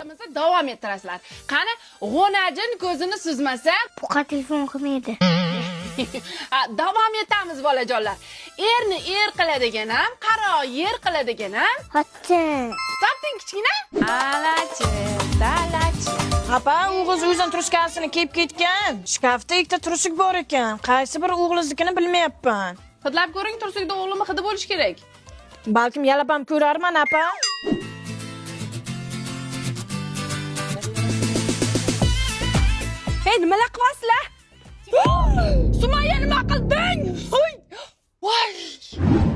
bo'lmasa davom ettirasizlar. Qani, g'onajin ko'zini suzmasa, Buqa telefon qilmaydi. davom etamiz bolajonlar. Erni er qiladigan ham, qaro yer qiladigan ham. Xotin. Topding kichkina? Alachi, dalachi. Apa, o'g'iz uydan truskasini kiyib ketgan. Shkafda ikkita trusik bor ekan. Qaysi bir o'g'liznikini bilmayapman. Hidlab ko'ring, tursikda o'g'limi hidi bo'lish kerak. Balkim yalabam ko'rarman, apa. Hey, nimalar qilyapsizlar? Sumayya, nima qilding? Voy!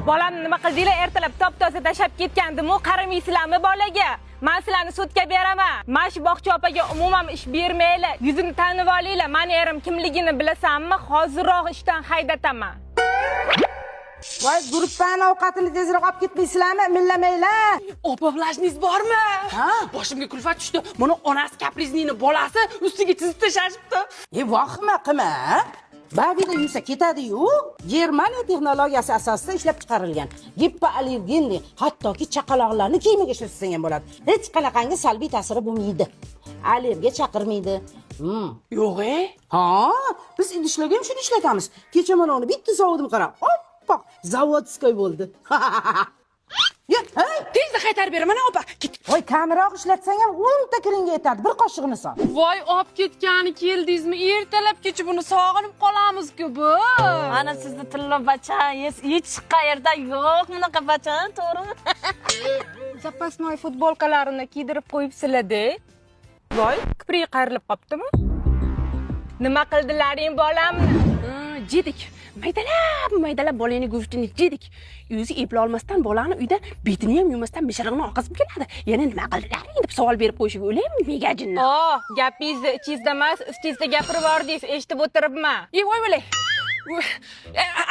Bolamni nima qildinglar? Ertalab top-toza tashab ketgandim-u, qaramaysizlarmi bolaga? Men sizlarni sudga beraman. Mana shu bog'cha opaga umuman ish bermaylar. Yuzini tanib olinglar. Meni erim kimligini bilasanmi? Hozirroq ishdan haydataman. Voy, guruhdan ovqatini tezroq olib ketmaysizlarmi? Millamanglar. Opavlashningiz bormi? Ha? Boshimga kulfat tushdi. Mana onasi kaprizningni bolasi ustiga tizib tashashibdi. Vahima qilma. Bavida yursa ketadi-yu. Germaniya texnologiyasi asosida ishlab chiqarilgan. Gipoallergenli, hattoki chaqaloqlarni kiyimiga ishlatsangiz ham bo'ladi. Hech qanaqangi salbiy ta'siri bo'lmaydi. Allergiya chaqirmaydi. Yo'q-e? Ha, biz idishlarga ham shuni ishlatamiz. Kecha mana uni bitta sovudim qarab. Oppoq, zavodskoy bo'ldi. Yo'q, hey, Tezda qaytarib beraman, opa. Ket. voy, kamroq ishlatsang ham 10 ta kiringga yetadi. Bir qoshiqni sol. Voy, olib ketgani keldingizmi? Ertalabgacha buni sog'inib qolamiz-ku bu. Mana sizni tilla bachangiz hech qayerda yo'q bunaqa bachan, to'g'rimi? Запасной futbolkalarini kiydirib qo'yibsizlar-da. Voy, kipri qayrilib qoptimi? Nima qildilaring bolamni? Jedik. Maydalab bolani go'shtini jedik. O'zi epla olmasdan bolani uyda betini ham yumasdan beshirig'ini oqizib keladi. Yana nima qildilaring deb savol berib qo'yishiga o'laymi megajinni? Oh, gapingizni ichingizda emas, ustingizda gapirib yordingiz, eshitib o'tiribman. Voy bo'lay.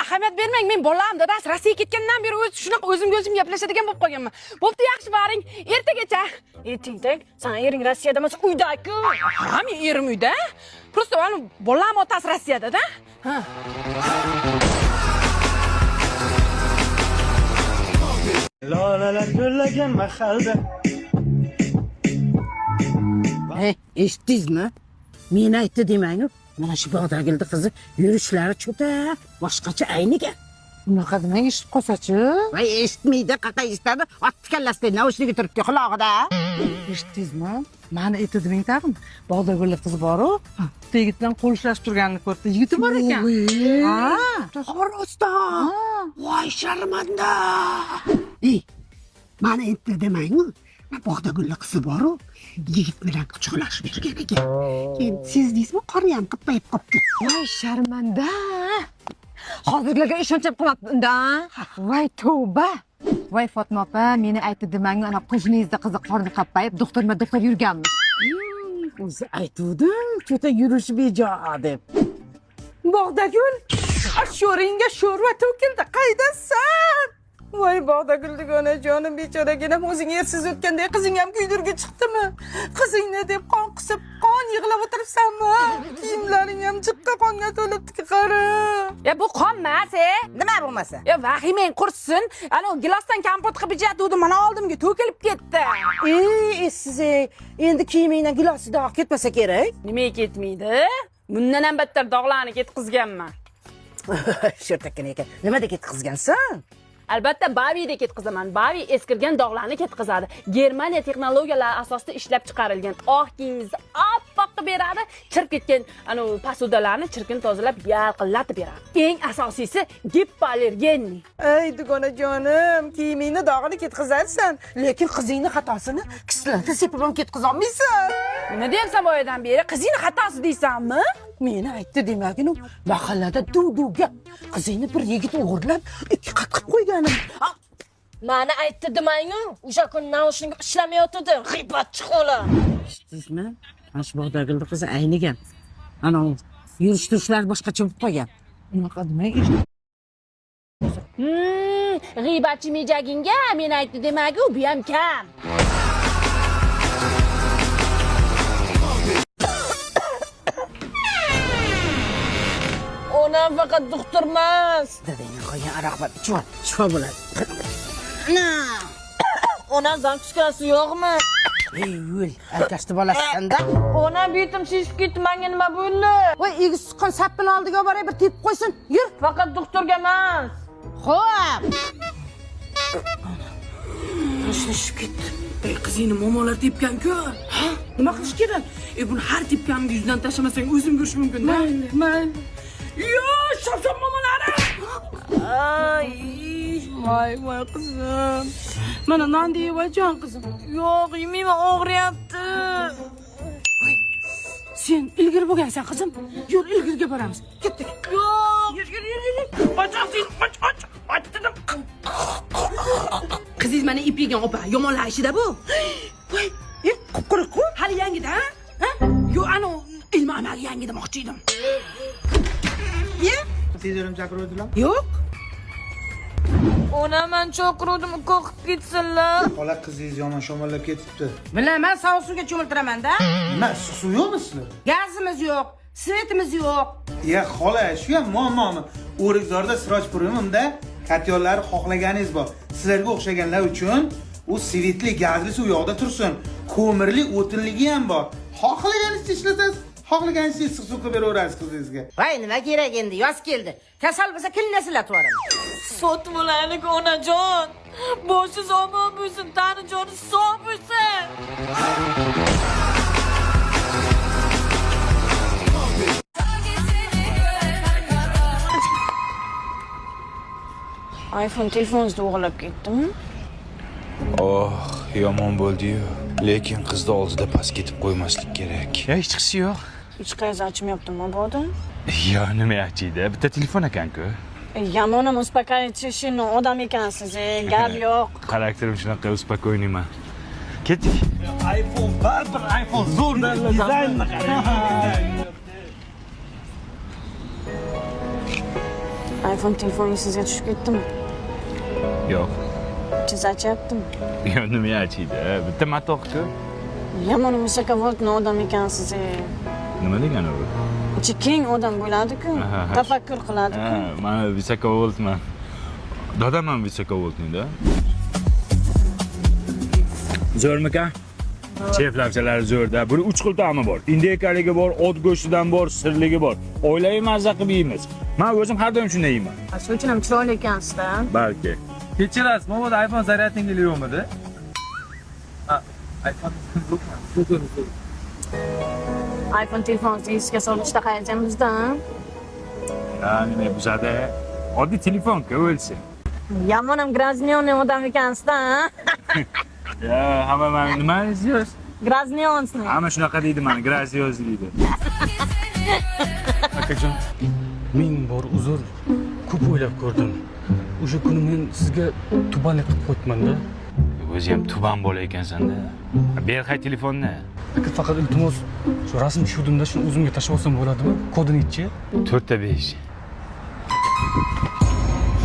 Ahamiyat bermang, men bolam dadasi Rossiyaga ketgandan beri shunaqa o'zim gaplashadigan bo'lib qolganman. Bo'pti, yaxshi boring. Ertagacha. Ayting, san ering Rossiyada emas, uyda-ku. Ha, men erim uyda. Просто bolam otasi Rossiyada-da. Ha. Lolalar gullagan mahalda. Hey, eshitdingizmi? Men aytdi demang. Mana shu bog'dagildi qizi yurishlari cho'ta, boshqacha aynigan. Unaqa demang, eshitib qolsa-chi? Voy, eshitmaydi, qaqa eshitadi. Otni kallasida naushniga turibdi quloqida. Eshitdingizmi? Mani aytdim tag'in. Bog'dagildi qiz bor-ku, yigit bilan qo'llashlashib turganini ko'rdi. Yigiti bor ekan. Ha, Xoroston. Voy, sharmanda. Ey, mani aytdi demang. Bog'dagildi qizi bor-ku, yigit bilan quchoqlashib yurgan ekan. Keyin sezdingizmi, qori ham qipayib qopti. voy sharmanda. Hozirlarga ishonchib qolmabdi-da. Voy tavba. Voy Fatma opa, meni aytdi demang, ana qo'shningizda qizi qorni qappayib, doktor yurganmiz. O'zi aytuvdim, cho'ta yurish bejo deb. Bog'dagul, sho'ringga sho'rva to'kildi. Qaydasan? Voy Bog'dagulning onajonim bechoraginam, o'zing ersiz o'tganda qizing ham kuydirga chiqdimi? Qizingni deb qon qisib, qon yig'lab o'tiribsanmi? Kiyimlaring ham jiqqa qonga to'libdi, qara. Ya bu qonmas, Nima bo'lmasa? Ya vahimang qursin. Ana gilosdan kompot qilib ijatuvdim, mana oldimga to'kilib ketdi. Siz endi kiyimingdan gilosida oq ketmasa kerak. Nimaga ketmaydi? Bundan ham battar dog'larni ketkizganman. Sho'rtakkan ekan. Nimada ketkizgansan? Albatta, Bavida ketkizaman. Bavi eskirgan dog'larni ketkizadi. Germaniya texnologiyalari asosida ishlab chiqarilgan. Oq kiyingizni oppoq qilib beradi. Chirib ketgan ana posudalarni chirkin tozalab, yalqillatib beradi. Eng asosiysi gipoallergenli. Ey dugonajonim, kiyimingni dog'ini ketkizarsan, lekin qizingni xatosini kislota sepib ham ketkiza olmaysan. Nima deyapsan boyadan beri? Qizingni xatosi deysanmi? Meni aytdi demagin, mahallada duv-duvga qizingni bir yigit o'g'irlab, 2 qat qilib qo'yganim. Mani aytdi demang-ku, o'sha kun naushnik ishlamayotdi. G'iybatchi xola. Eshitdingizmi? Mana shu bog'dagildi qizi aynigan. Ana yurish-turishlar boshqacha bo'lib qolgan. Unaqa demang, G'iybatchi mejaginga men aytdi demagu, bu ham kam. Onam faqat doktor emas. Dadangga qo'ygan aroq bor. Shifo bo'ladi. Ona zakskasi yo'qmi? Ey yo'l, arkashni bolasisan-da. Ona betim shishib ketdi, menga nima bo'ldi? Voy, egiz chiqqan sappini oldiga boray, bir tepib qo'ysin. Yur. Faqat doktorga emas. Xo'p. Tashlashib ketdi. Ey qizingni momolar tepgan-ku. Ha? Nima qilish kerak? Buni har tepganimga yuzidan tashlamasang o'zim ko'rish mumkin-da. Mayli. Yo, shop momalari. Ay, voy qizim. Mana non deyvajon qizim. Yo'q, yemayman, og'riyapti. Sen ilgari bo'lgansan qizim. Yur, ilgariga boramiz. Ketdik. Yo'q. Yur. Och dedim. Qizingiz mana ip yegan opa, yomonlar ishida bu. Voy, qop-qora-ku. Hali yangida, ha? Yo, ana ilm amal yangi demoqchi edim. Ye? Tezorim chaqiruvdilar. Yo'q. Ona men chaqiruvdim, qo'rqib ketsinlar. Xola qizingiz yomon shamollab ketibdi. Bilaman, sovuq suvga cho'miltiraman-da. Nima, issiq suv yo'qmi sizlar? Gazimiz yo'q, svetimiz yo'q. Ya xola, shu ham muammomi? O'rikzorda siroj purimimda katyonlari xohlaganingiz bor. Sizlarga o'xshaganlar uchun u svetli gazli suv yoqda tursin. Ko'mirli, o'tinligi ham bor. Xohlaganingizcha ishlatasiz, xohlaganingizcha issiq suv qilib beraverasiz qizingizga. Voy, nima kerak endi? Yoz keldi. Kasal bo'lsa kilnasilatib yuboraman. Sotmolaylik onajon. Boshingiz omon bo'lsin, tani joni sog' bo'lsin. iPhone telefoningizni o'g'irlab ketdimi? Oh, yomon bo'ldi-yu. Lekin qizni oldida past ketib qo'ymaslik kerak. Hech chiqishi yo'q. Hech qayerda ochmayapti mabodo. Yo, nima yaxshiydi? Bitta telefon ekan-ku. Yamonim uspokоительный odam ekansiz, gap yo'q. Xarakterim shunaqa uspokойныйman. Ketdik. iPhone, baribir iPhone zo'r dizaynni qarang. iPhone telefoningiz sizga tushib ketdimi? Yo'q. Chizachyaptimi? Yo, nima yaxshiydi? Bitta matoq-ku. Yomon musakovoltni odam ekansiz. Nima degani bu? Ichi keng odam bo'ladi-ku, tafakkur qiladi-ku. Mana visokovoltman. Dadam ham visokovoltnida. Zo'rmikan? Chef labchalari zo'rda. Buni 3 xil ta'mi bor. Indiykaligi bor, ot go'shtidan bor, sirligi bor. Oilaviy mazza qilib yeymiz. Men o'zim har doim shunday yeyman. Shuning uchun ham chiroyli ekansiz-da. Balki. Kechirasiz, mobodo iPhone zaryadingiz yo'qmidi? iPhone telefoningizni esga solishda qayerjamizda? Nima buzadi? Oddiy telefon-ku o'lsin. Yomon ham grazniyonniy odam ekansiz-da. Ya, hamma meni nima deysiz? Grazniyonsni. Hamma shunaqa deydi meni, grazioz deydi. Akajon, ming bor uzr. Ko'p o'ylab ko'rdim. O'sha kuni men sizga tubanlik qilib qo'yibman-da. O'zi ham tuban bola ekansan-da. Ber hay telefonni. Aka, faqat iltimos, shu rasm tushuvdimda shuni o'zimga tashlab olsam bo'ladimi? Kodini aytchi. 4-5.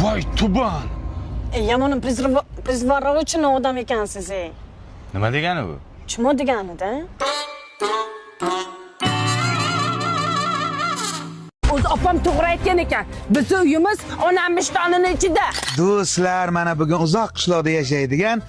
Voy, tuban! Yamonim prezvorovchini odam ekansiz. Nima degani bu? Chimo deganida. O'zi opam to'g'ri aytgan ekan. Bizning uyimiz onam mishtonining ichida. Do'stlar, mana bugun uzoq qishloqda yashaydigan